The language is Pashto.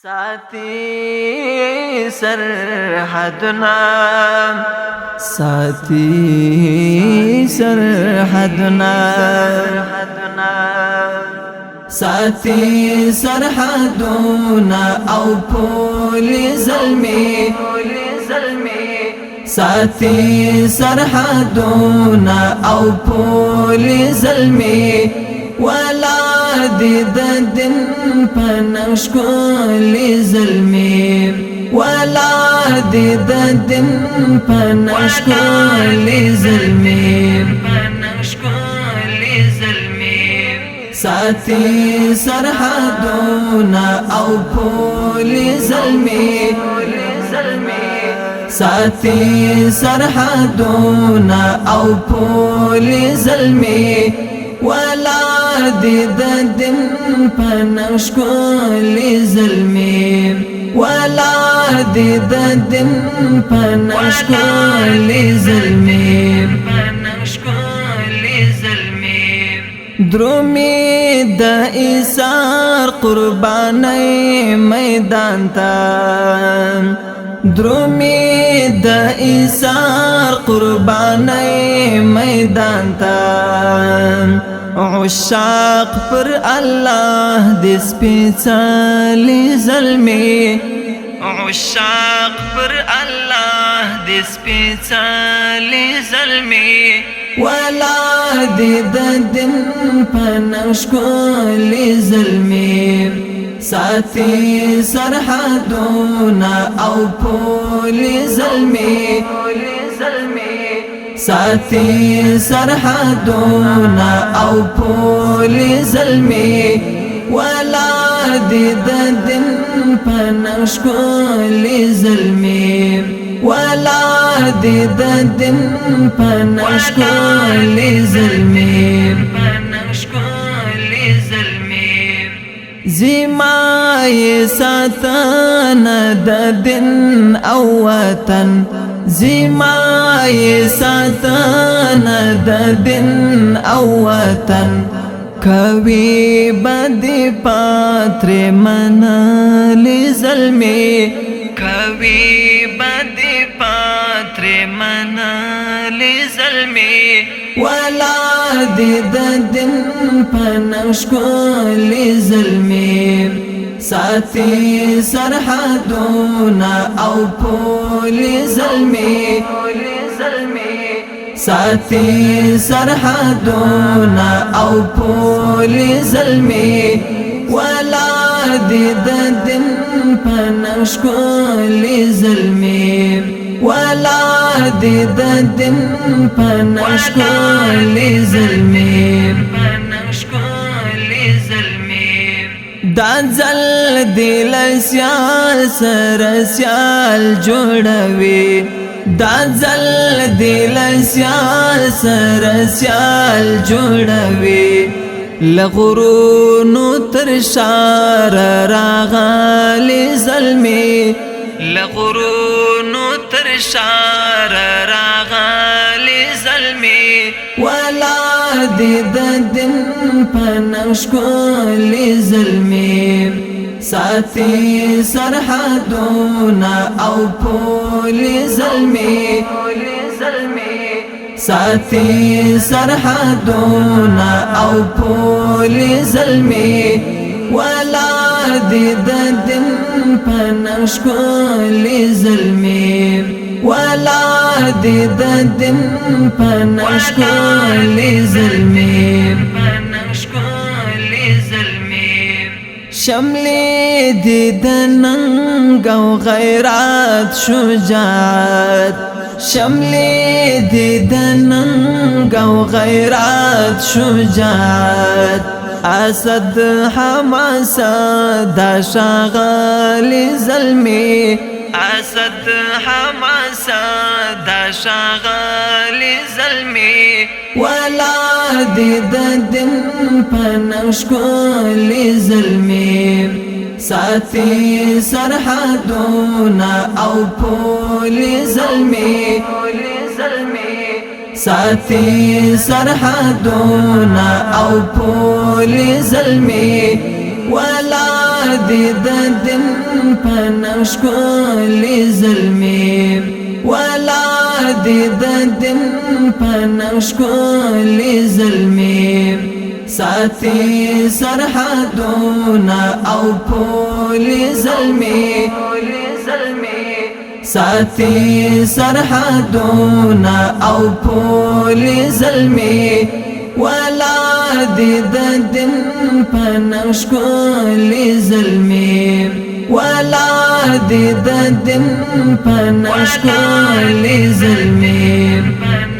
ساتي سرحدنا ساتي سرحدنا او پولی ظلمی ساتي سرحدنا او پولی ظلمی ولادي ددن پنش کولی ظلمی ولادي ددن پنش کولی ظلمی ساتي سرحدنا او پولی ظلمی ساتي سرحدنا او پولی ظلمی ولادي ددن پنش کولی ظلمی ولادي ددن پنش کولی ظلمی درومی د ایثار قربانی میدان تا درومی د ایثار قربانی میدان تا عشاق پر الله د سپیڅلی ظلمی عشاق پر الله د سپیڅلی ظلمی ولادي ددن پنش کولی ظلمی ساتي سرحدنا او پولی ظلمی ساتي سرحدنا او پولی ظلمی ولادي ددن پنش کولی ظلمی ولادي ددن پنش کولی ظلمی زمای ساتن ددن او وطن زمای ساتن ددن او وطن کوي بدی پاتر منالی ظلمی کوي بدی پاتر منالی ظلمی ولادي ددن پنش کولی ظلمی ساتي سرحدنا او پولی ظلمی ساتي سرحدنا او پولی ظلمی ولادي ددن پنش کولی ظلمی ولادي ددن پنش کولی ظلمی دا ځل دل سیال سر سیال جوړوي دا ځل دل سیال سر سیال جوړوي لغرونو تر شار راغلی ظلمی لغرونو تر شار راغلی ظلمی ولادي ددن پنش کولی ظلمی ساتي سرحدنا او پولی ظلمی ساتي سرحدنا او پولی ظلمی ولادي ددن پنش کولی ظلمی ولادي ددن پنش کولی ظلمی شملی دی دننگ و غیرات شجاعت شملی دی دننگ و غیرات شجاعت اسد حماسه دا شاغلی ظلمی اسد حماسه دا شاغلی ظلمی ولادي ددن پنش کولی ظلمی ساتي سرحدنا او پولی ظلمی ساتي سرحدنا او پولی ظلمی ولا دی د دین پنښ کولی زلمی ولا دی د دین پنښ کولی زلمی ساتي سرحدونه او پولی زلمی ساتي سرحدونه او پولی زلمی ولا دی د دین پنښ کولی زلمی ولا دی د دین پنښ کولی زلمی